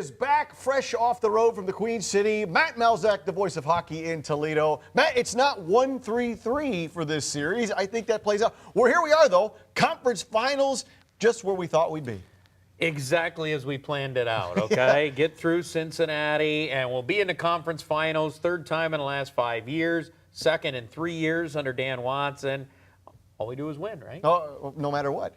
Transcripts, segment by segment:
is back fresh off the road from the Queen City. Matt Malzak, the voice of hockey in Toledo. Matt, it's not 1-3-3 for this series. I think that plays out. Well, here we are, though. Conference finals, just where we thought we'd be. Exactly as we planned it out, okay? Yeah. Get through Cincinnati, and we'll be in the conference finals, third time in the last 5 years, second in 3 years under Dan Watson. All we do is win, right? No matter what.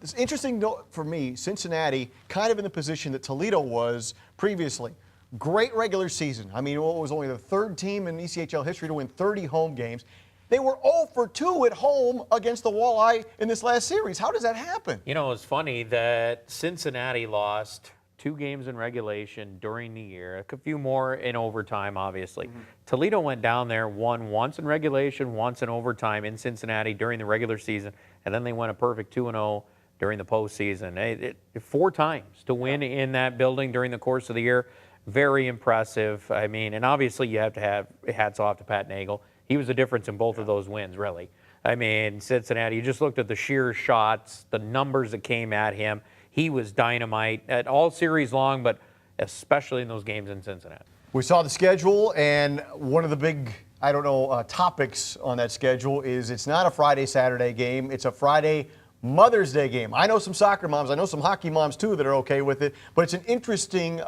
It's interesting for me, Cincinnati kind of in the position that Toledo was previously. Great regular season. I mean, it was only the third team in ECHL history to win 30 home games. They were 0 for 2 at home against the Walleye in this last series. How does that happen? You know, it's funny that Cincinnati lost 2 games in regulation during the year, a few more in overtime, obviously. Toledo went down there, won once in regulation, once in overtime in Cincinnati during the regular season, and then they went a perfect 2-0 during the postseason. 4 times to win in that building during the course of the year. Very impressive. I mean, and obviously you have to have hats off to Pat Nagel. He was the difference in both of those wins, really. I mean, Cincinnati, you just looked at the sheer shots, the numbers that came at him. He was dynamite at all series long, but especially in those games in Cincinnati. We saw the schedule, and one of the big, topics on that schedule is it's not a Friday-Saturday game. It's a Friday Mother's Day game. I know some soccer moms. I know some hockey moms, too, that are okay with it. But it's an interesting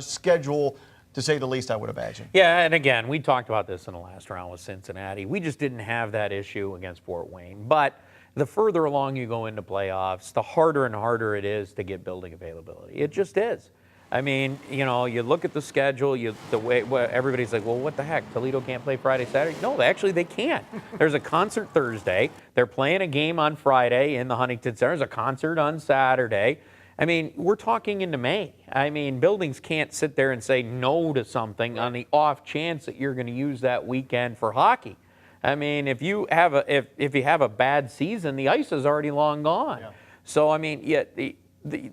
schedule, to say the least, I would imagine. Yeah, and again, we talked about this in the last round with Cincinnati. We just didn't have that issue against Fort Wayne. But the further along you go into playoffs, the harder and harder it is to get building availability. It just is. I mean, you know, you look at the schedule, the way everybody's like, well, what the heck? Toledo can't play Friday, Saturday? No, actually they can't. There's a concert Thursday. They're playing a game on Friday in the Huntington Center. There's a concert on Saturday. I mean, we're talking into May. I mean, buildings can't sit there and say no to something on the off chance that you're going to use that weekend for hockey. I mean, if you have a bad season, the ice is already long gone. Yeah. So I mean,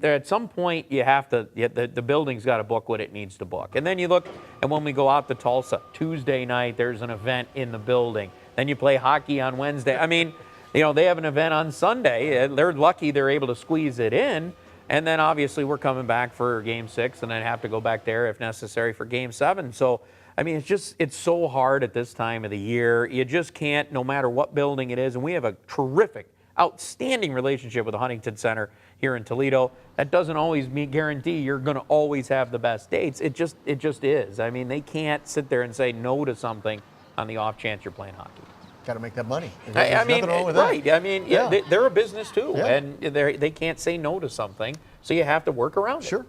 at some point you have to. The building's got to book what it needs to book. And then you look, and when we go out to Tulsa Tuesday night, there's an event in the building. Then you play hockey on Wednesday. I mean, you know, they have an event on Sunday. They're lucky they're able to squeeze it in. And then obviously we're coming back for Game 6, and then have to go back there if necessary for Game 7. So. I mean, it's so hard at this time of the year. You just can't, no matter what building it is. And we have a terrific, outstanding relationship with the Huntington Center here in Toledo. That doesn't always guarantee you're going to always have the best dates. It just is. I mean, they can't sit there and say no to something on the off chance you're playing hockey. Got to make that money. I mean, nothing wrong with right. That. I mean, yeah, they're a business too, and they can't say no to something. So you have to work around it. Sure.